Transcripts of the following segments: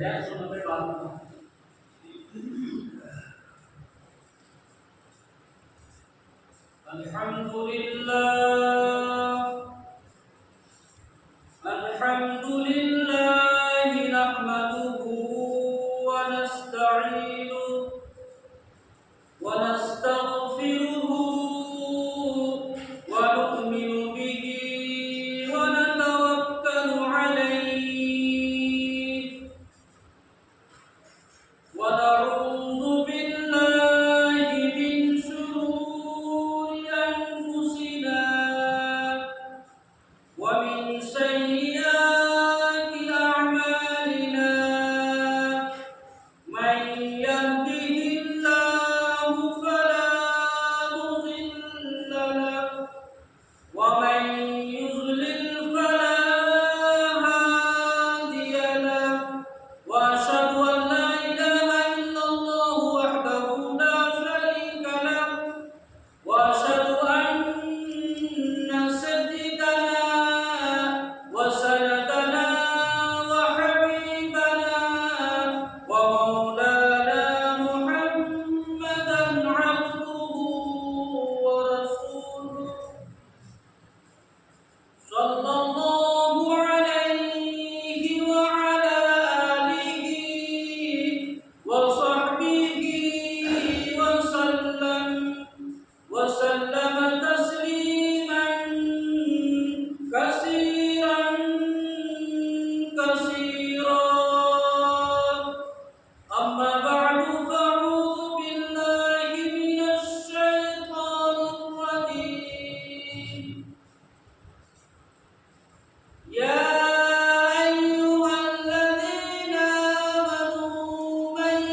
जाए सुनने पे बात अल्हम्दुलिल्लाह नहमदुहु व नस्तईनुहु व नस्तगफिरुहु व नु'मिनु बिही व नतवक्कलु अलैहि व नऊज़ु बिल्लाहि मिन शुरूरि अनफुसिना व मिन सय्यिआति अअमालिना मन यहदिहिल्लाहु फला मुदिल्ल लहु व मन युद्लिल फला हादिय लहु व अशहदु अन ला इलाहा इल्लल्लाहु वहदहु ला शरीका लहु व अशहदु अन्ना सय्यिदना व सय्यदना व हबीबना व मौलाना मुहम्मदन अब्दुहु व रसूलुहु सल्लल्लाहु अलैहि व अला आलिहि व सहबिहि व सल्लम तस्लीमन कसीरन कसीरा अम्मा बअदु फअऊज़ु बिल्लाहि मिनश शैतानिर रजीम या अय्युहल्लज़ीना आमनू मन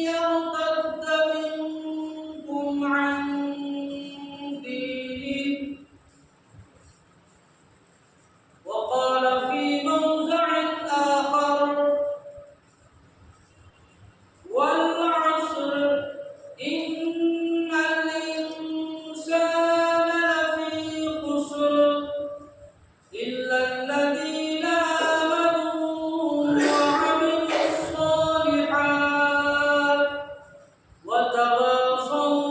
यर्तद्द मिनकुम अन दीनिहि وقال في موضع آخر والعصر إن الإنسان لفي خسر إلا الذين آمنوا وعملوا الصالحات وتواصوا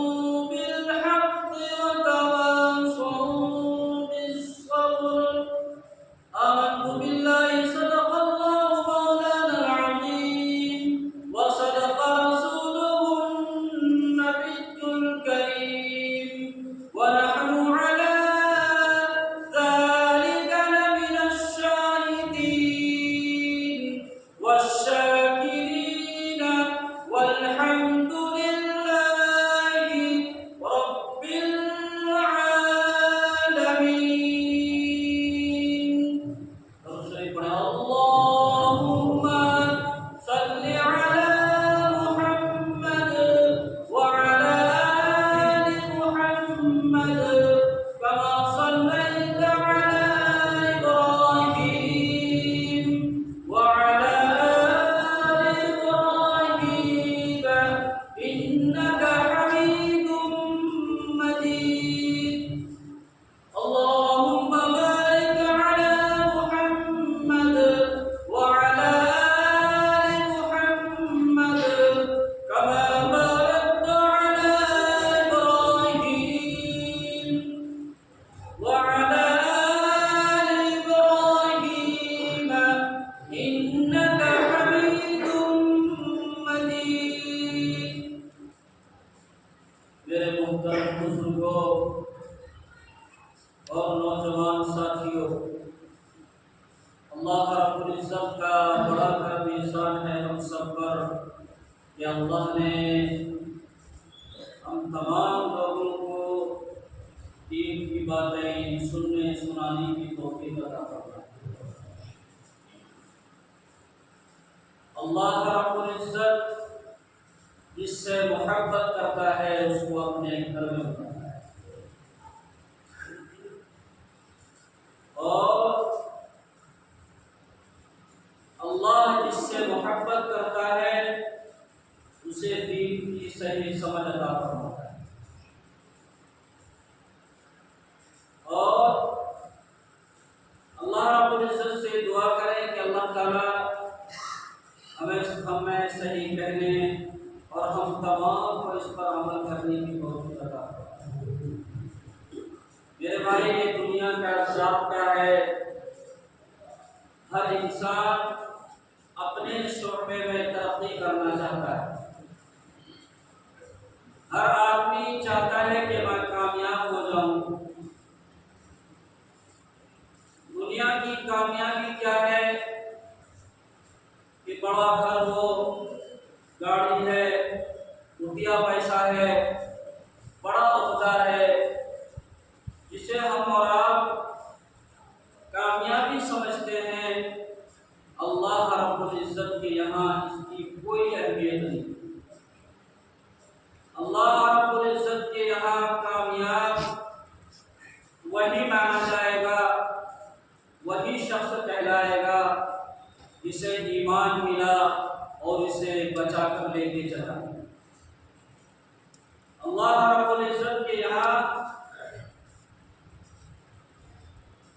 بالحق وتواصوا بالصبر آمنت بالله صدق الله مولانا العظيم وصدق رسوله النبي الكريم ونحن على ذلك لمن الشاهدين والشاكرين والحمد لله رب العالمين اللهم صل على محمد وعلى آل محمد كما صليت على إبراهيم وعلى آل إبراهيم إنك حميد مجيد اللهم بارك على محمد وعلى آل محمد كما باركت على إبراهيم وعلى آل إبراهيم إنك حميد مجيد मेरे मोहतरम बुजुर्गों और नौजवान साथियों, अल्लाह रब्बुल इज्जत का बड़ा करम एहसान है हम सब पर कि अल्लाह ने हम तमाम लोगों को दीन की बातें सुनने सुनाने की तौफीक अता फरमाई। अल्लाह रब्बुल इज्जत जिससे मोहब्बत करता है उसको अपने घर में बुलाता है और अल्लाह जिससे मोहब्बत करता है उसे दीन की सही समझ अता फरमाता है। और अल्लाह रब्बुल इज्जत से दुआ करें कि अल्लाह ताला हमें सही कहने और हम तमाम को इस पर अमल करने की तौफीक अता फरमाए। मेरे भाई, ये दुनिया का ज़ाब्ता है, हर इंसान अपने शोबे में तरक्की करना चाहता है। हर आदमी चाहता है कि मैं कामयाब हो जाऊं। दुनिया की कामयाबी क्या है कि बड़ा घर हो, गाड़ी है, रुपया पैसा है, बड़ा ओहदा है, जिसे हम और आप कामयाबी समझते हैं। अल्लाह रब्बुल इज्जत के यहाँ इसकी कोई अहमियत नहीं। अल्लाह रब्बुल इज्जत के यहाँ कामयाब वही माना जाएगा, वही शख्स कहलाएगा जिसे ईमान मिला और इसे बचा कर लेके चला। अल्लाह रब्बुल इज्जत के यहाँ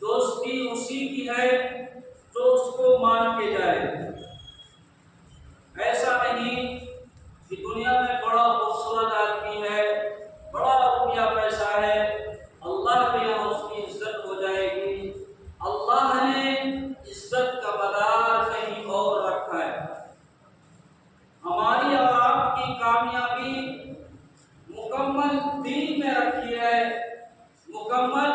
दोस्ती उसी की है जो उसको मान के जाए। ऐसा नहीं कि दुनिया में बड़ा खूबसूरत आदमी है, बड़ा रुपया पैसा है, अल्लाह के यहाँ उसकी इज्जत हो जाएगी। अल्लाह ने इज्जत का मदार कहीं और रखा है। हमारी और आपकी कामयाबी मुकम्मल दीन में रखी है, मुकम्मल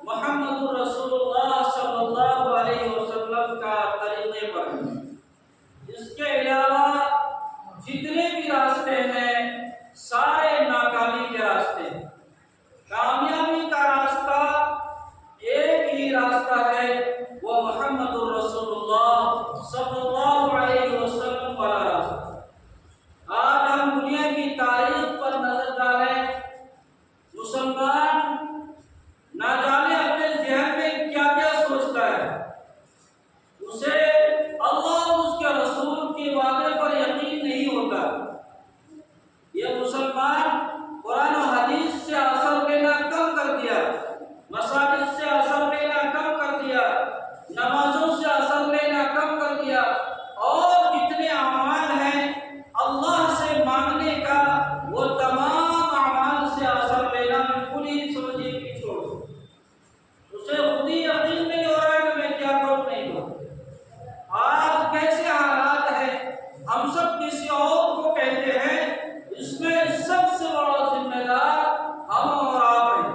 मुहम्मदुर रसूलुल्लाह सल्लल्लाहु अलैहि वसल्लम का तरीक़े पर। इसके अलावा जितने भी रास्ते हैं सारे नाकामी के रास्ते हैं। कामयाबी का रास्ता एक ही रास्ता है, वो मुहम्मदुर रसूलुल्लाह सल्लल्लाहु अलैहि वसल्लम वाला रास्ता। आज हम दुनिया की तारीख पर नजर डालें, मुसलमान ना जाने अपने ज़हन में क्या क्या सोचता है। उसे अल्लाह उसके रसूल के वादे पर यकीन नहीं होता। ये मुसलमान कुरान और हदीस से असर लेना कम कर दिया, मसाजिद से असर लेना कम कर दिया, नमाजों से असर लेना कम कर दिया, और जितने अमाल हैं अल्लाह से मांगने का, वो तमाम अमाल से असर लेना बिल्कुल ही समझिए कि छोड़ दो। उसे खुद ही यकीन नहीं हो रहा है कि मैं क्या करूं नहीं करूं। आज कैसे हालात है, हम सब किसी और को कहते हैं, इसमें सबसे बड़ा जिम्मेदार हम और आप हैं।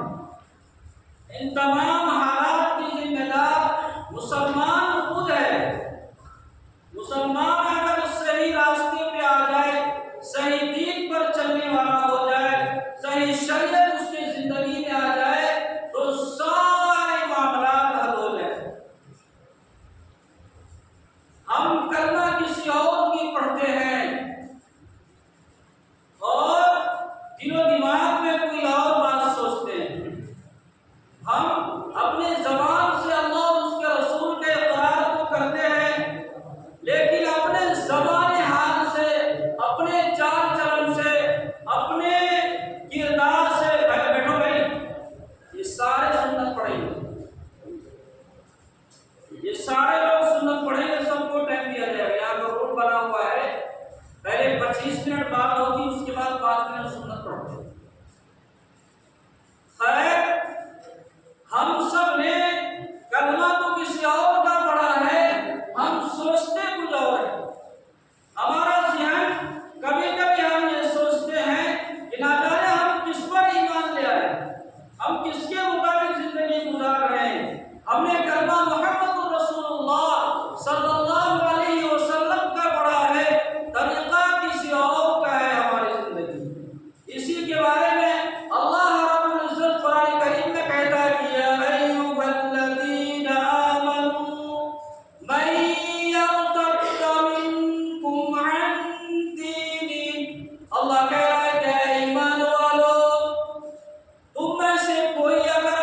इन तमाम हालात की जिम्मेदार मुसलमान खुद है। मुसलमान अगर सही रास्ते पे आ जाए, सही दीन पर चलने वाला हो जाए, सही शरीयत उसकी जिंदगी में आ जाए, तो सारे मामलात हल हो जाए। हम कलमा किसी और की पढ़ते हैं और दिलो दिमाग में कोई और बात सोचते हैं। हम अपने जबान से अल्लाह उसके रसूल के इकरार को करते हैं, लेकिन अपने ज़बान हाल से, अपने चाल चलन से, अपने किरदार से, बैठो भाई, ये सारे सुन्नत पढ़ेंगे, ये सारे लोग सुन्नत पढ़ेंगे, सबको टाइम दिया जाएगा। यहाँ का रूल बना हुआ है, पहले 25 मिनट बात होगी, उसके बाद 5 मिनट सुन्नत पढ़ते। खैर, हम सब ने कलमा तो किसी और का पढ़ा है, हम सोचते कुछ और है। हमारा ज़हन कभी कभी हम ये सोचते हैं कि ना जाने हम किस पर ईमान ले आए, हम किसके मुताबिक जिंदगी गुजार रहे हैं। हमने कलमा मुहम्मदुर रसूलुल्लाह सल्लल्लाहु अलैहि वसल्लम का पढ़ा है, तरीका किसी और का है हमारी जिंदगी। इसी के बारे में अल्लाह रब्बुल इज्जत कुरान करीम में कहता है कि या अय्युहल्लज़ीना आमनू मन यर्तद्द मिनकुम अन दीनिही। अल्लाह कह रहा है कि ईमान वालों, तुम में से कोई अगर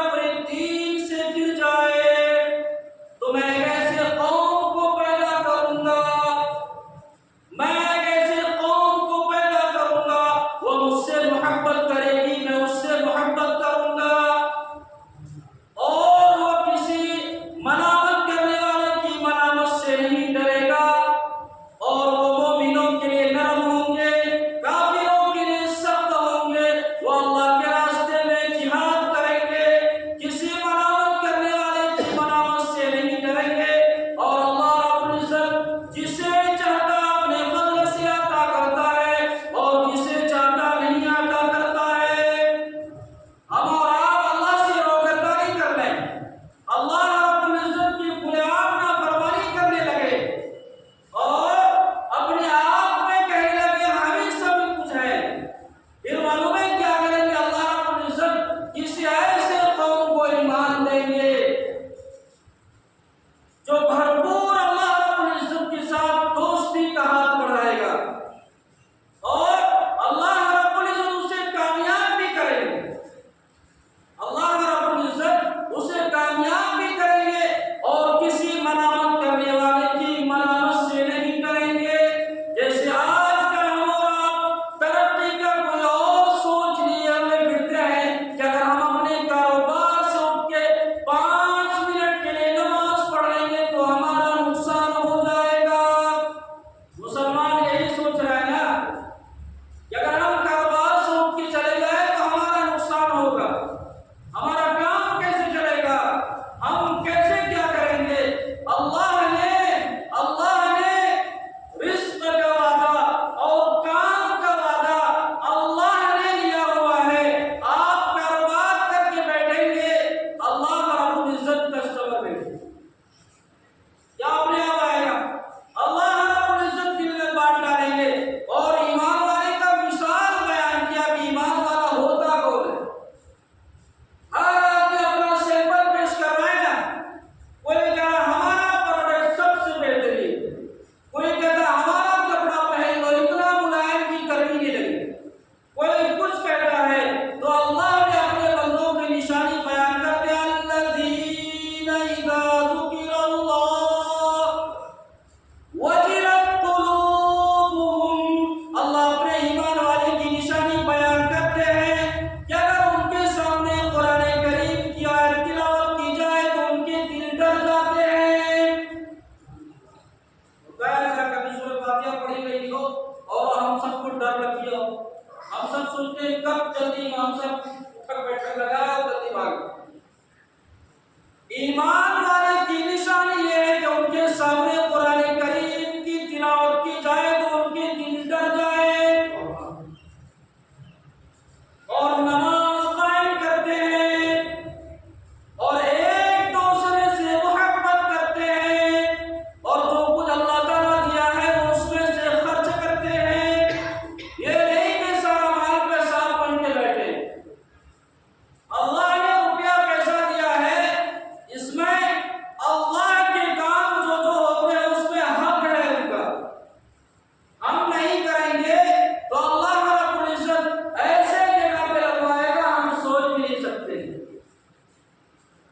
उठक बैठक लगाया और जल्दी भाग। ईमान वाले की निशानी ये है कि उनके सामने कुरान करीम की तिलावत की जाए तो उनके दिल डर जाए और नमाज कायम करते हैं और एक दूसरे से मोहब्बत करते हैं और जो कुछ अल्लाह ताला दिया है वो उसमें से खर्च करते हैं। ये नहीं कि सारा माल पैसा बन के बैठे। अल्लाह ने रुपया पैसा दिया है, इसमें अल्लाह के काम जो जो होते हैं उसमें हक है उनका। हम नहीं करेंगे तो अल्लाह रब्बुल इज्जत ऐसे जगह पे लगवाएगा हम सोच भी नहीं सकते।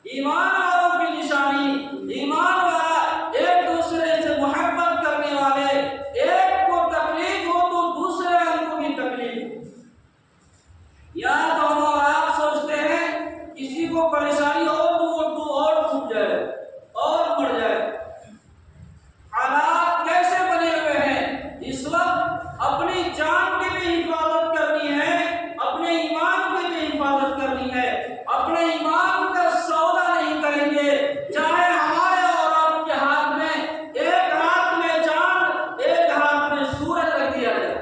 ईमान वालों की निशानी, ईमान वाला एक दूसरे से मोहब्बत करने वाले, एक को तकलीफ हो तो दूसरे को भी तकलीफ। या दोनों आप सोचते हैं किसी को परेशानी हो तो वो और छूट जाए और मर जाए। हालात कैसे बने हुए हैं इस वक्त, अपनी जान की भी हिफाजत करनी है, अपने ईमान की भी हिफाजत करनी है। अपने ईमान का सौदा नहीं करेंगे, चाहे हमारे और आपके हाथ में एक हाथ में चांद एक हाथ में सूरज रख दिया जाए।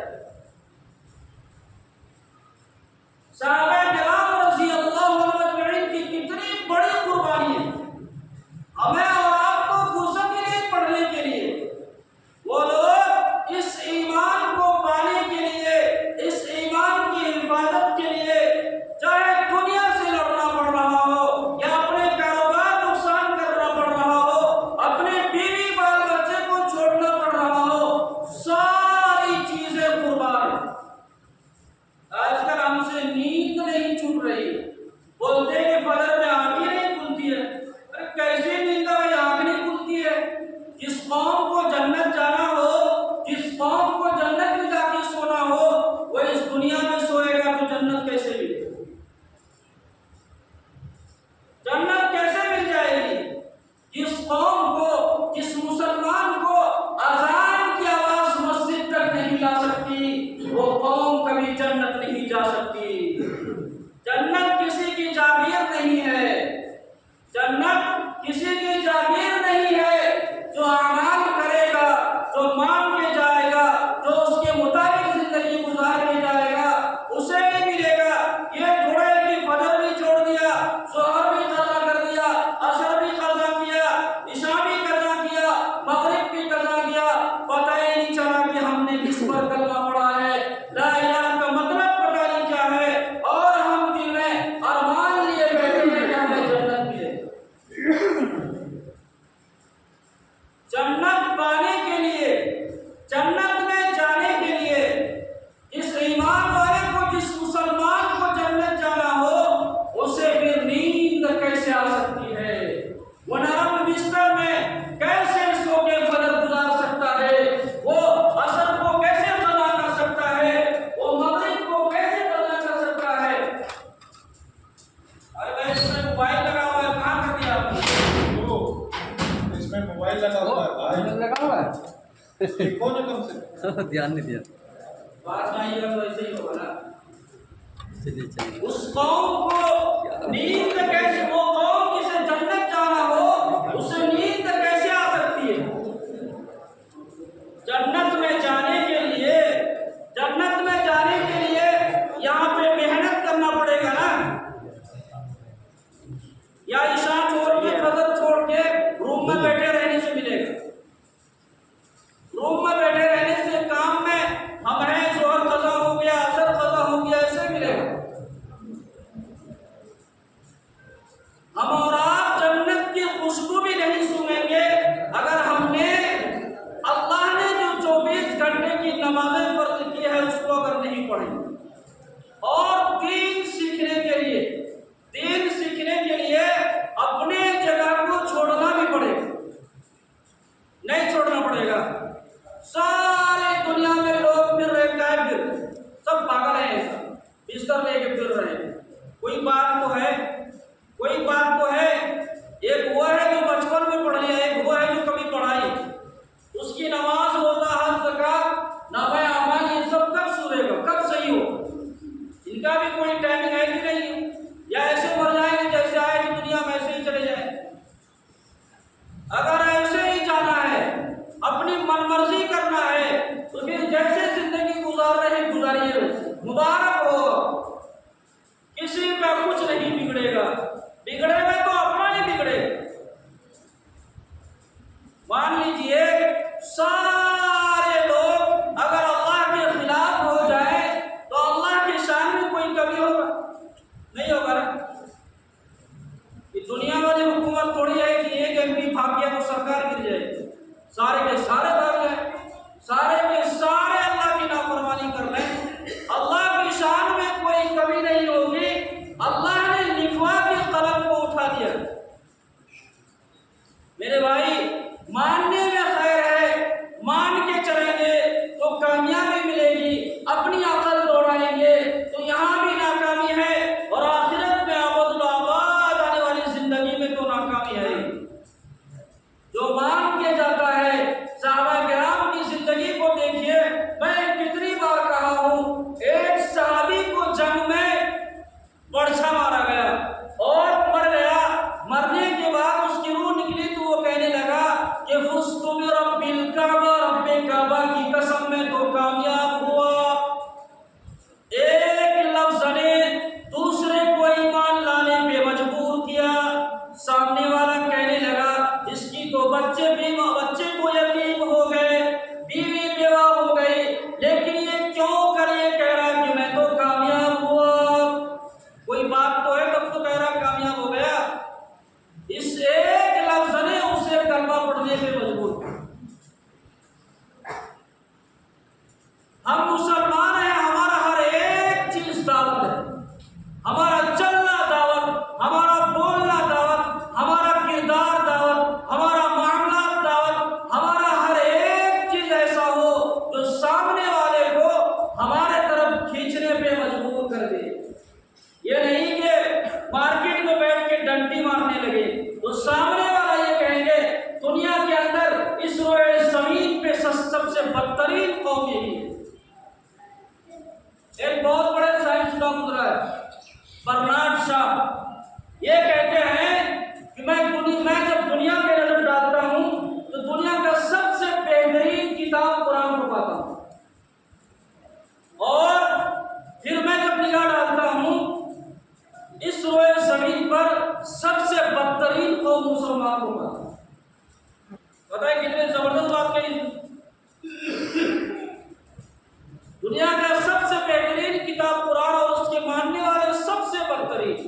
साहबे किराम रज़ी अल्लाह अजमईन की कितनी बड़ी कुर्बानी है। हमें और आपको फुर्सत ही नहीं पढ़ने के लिए। वो लोग इस ईमान को पाने के लिए, इस ईमान की हिफाजत के लिए, चाहे दुनिया से लड़ना पड़ रहा हो या अपने कारोबार नुकसान करना पड़ रहा हो, अपने बीवी बाल बच्चे को छोड़ना पड़ रहा हो, सारी चीजें कुर्बान है। आजकल हमसे नींद नहीं छूट रही। बोलते हैं कि फजर में आंखें नहीं खुलती है। अरे कैसी नींद है, आंख नहीं खुलती है? जिस कौम को जन्नत जाना हो, जिस कौम को जन्नत में जाके सोना हो, वो इस दुनिया में सोएगा तो जन्नत कैसे मिलेगी? जन्नत कैसे मिल जाएगी? जिस कौम को, जिस मुसलमान को अजान की आवाज मस्जिद तक नहीं ला सकती, वो कौम कभी जन्नत नहीं जा सकती। जन्नत किसी की जागीर नहीं है, जन्नत किसी की जागीर नहीं है। जो अमाल करेगा, जो मान के जाएगा, जो उसके मुताबिक जिंदगी गुजार के जाएगा, उसे भी मिलेगा। ये थोड़े कि फजर भी छोड़ दिया, ज़ोहर भी कज़ा कर दिया, असर भी कज़ा किया, इशा भी कज़ा किया, मगरिब भी कज़ा किया, पता ही नहीं चला कि हमने किस पर कलमा पढ़ा है, ला इलाहा का मतलब पता नहीं क्या है, और हम दिल में अरमान लिए बैठे हैं कि हमें जन्नत मिले। जन्नत पाने के लिए, जन्नत में जाने के लिए, जिस ईमान वाले को, जिस मुसलमान को जन्नत जाना हो, उसे फिर नींद कैसे आ सकती है? वो नरम बिस्तर में कैसे सो के फजर गुजार सकता है? वो असर को कैसे कज़ा कर सकता है? वो मगरिब को कैसे कज़ा कर सकता है? अरे भाई इसमें मोबाइल लगा हुआ है, कहाँ कर दिया आपने? इसमें मोबाइल लगा हुआ है भाई, लगा हुआ है। कौन है कम से? ध्यान नहीं दिया। बात आइएगा तो ऐसे ही होगा ना। चलिए चलिए। उस कौम को नींद कैसे, वो कौम जिसे जन्नत जाना हो, उसे नींद कैसे आ सकती है? जन्नत में जाने के लिए, जन्नत में जाने के लिए यहाँ पे मेहनत करना पड़ेगा ना। या ईशा छोड़ के, फजर छोड़ के रूम में बैठे रहने से मिलेगा? रूम में बैठे रहने से काम में हम हैं, ज़ोहर कज़ा हो गया, असर कज़ा हो गया, ऐसे मिलेगा? हम और आप जन्नत की खुशबू भी नहीं सूंघेंगे अगर हमने, अल्लाह ने जो 24 घंटे की नमाज़ें फर्ज की है उसको अगर नहीं पढ़ी। और दीन सीखने के लिए, दीन सीखने के लिए अपने जगह को छोड़ना भी पड़ेगा, नहीं छोड़ना पड़ेगा। सारी दुनिया में लोग फिर रहे, गायब फिर सब पागल हैं, सब बिस्तर लेके फिर रहे हैं। कोई बात तो है, कोई बात तो है फाकिया को सरकार गिर जाएगी, सारे के सारे भाग जाए, सारे के सारे अल्लाह की नाफरमानी कर रहे हैं। अल्लाह की शान में कोई कमी नहीं होगी, अल्लाह ने लिखवा के कलम को उठा दिया। मेरे भाई, मानने में खैर है, मान के चलेंगे तो कामयाबी मिलेगी, अपनी अकल दौड़ाएंगे तो यहाँ भी नाकामी है और आखिरत में आबाद आने वाली जिंदगी में तो नाकामी है। जो मान के जाता है, सहाबा किराम की जिंदगी को देखिए। मैं कितनी बार कहा हूँ, एक सहाबी को जंग में बरछा मारा गया और मर गया। मरने के बाद उसकी रूह निकली तो वो कहने लगा कि फुस्तु बि रब्बिल काबा, रब्बे काबा की कसम में तो कामयाब हुआ। एक लफ्ज ने दूसरे को ईमान लाने पे मजबूर किया। सामने वाला कहने लगा इसकी तो बच्चे को यतीम हो गए, बीवी बेवा हो गई, लेकिन ये क्यों कर ये कह रहा कि मैं तो कामयाब हुआ। कोई बात तो है, तब तो कह रहा कामयाब हो गया। इस एक लफ्ज ने उसे कलमा पढ़ने पे मजबूर किया। हम मुसलमान हैं, हमारा हर एक चीज दावत है, हमारा चलना दावत, हमारा बोलना दावत, हमारा किरदार दावत, हमारा मामला दावत, हमारा हर एक चीज ऐसा हो जो सामने वाले को हमारे तरफ खींचने पे मजबूर कर दे। ये नहीं कि मार्केट में बैठ के डंडी मारने लगे तो सामने वाला ये कहेंगे दुनिया के अंदर इस रोए जमीन पे सबसे बदतरीन कौम यही है। एक बहुत बड़े साइंसदान गुजरा है, बर्नार्ड शॉ, ये कहते हैं कि मैं जब दुनिया पे नजर डालता हूँ तो दुनिया का सबसे बेहतरीन किताब कुरान को पाता हूँ, और फिर मैं जब निगाह डालता हूँ इस रोए जमीन पर सबसे बदतरीन कौम मुसलमान को पाता हूँ। पता है कितने जबरदस्त बात कही। दुनिया का सबसे बेहतरीन किताब कुरान और उसके मानने वाले सबसे बदतरीन।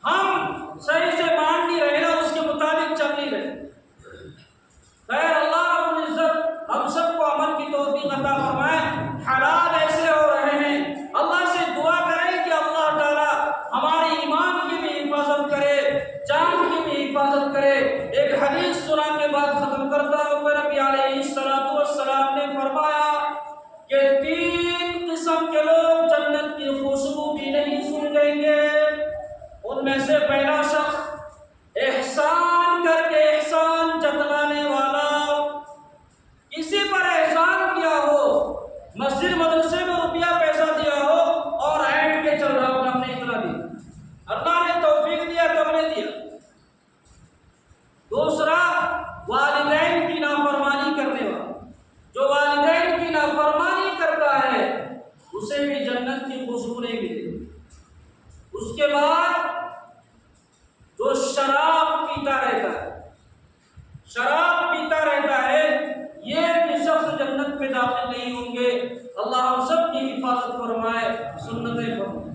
हम सही से मान नहीं रहे ना, उसके मुताबिक चल नहीं रहे। खैर, अल्लाह रब्बुल इज्जत हम सबको अमल की तौफीक अता फरमाए। हलाल ऐसे हो रहे हैं, अल्लाह से दुआ करें कि अल्लाह ताला हमारे ईमान की भी हिफाजत करे, जान की भी हिफाजत करे। एक हदीस सुना के बाद खत्म करता हूँ। नबी अलैहिस्सलातु वस्सलाम ने फरमाया कि 3 किस्म के लोग जन्नत की खुशबू भी नहीं सूंघेंगे। उनमें से पहला शख्स एहसान करके एहसान जतलाने वाला, किसी पर एहसान किया हो, मस्जिद मदरसे में रुपया पैसा दिया हो और ऐंठ के चल रहा हो, हमने इतना दिया, अल्लाह ने तौफीक दिया तो हमने दिया। दूसरा, वालिदैन की नाफरमानी करने वाला, जो वालिदैन की नाफरमानी करता है उसे भी जन्नत की खुशबू नहीं मिलेगी। उसके बाद जो शराब पीता रहता है, ये भी शख्स जन्नत में दाखिल नहीं होंगे। अल्लाह हम सब की हिफाजत फरमाए, सुन्नतें फरमाए।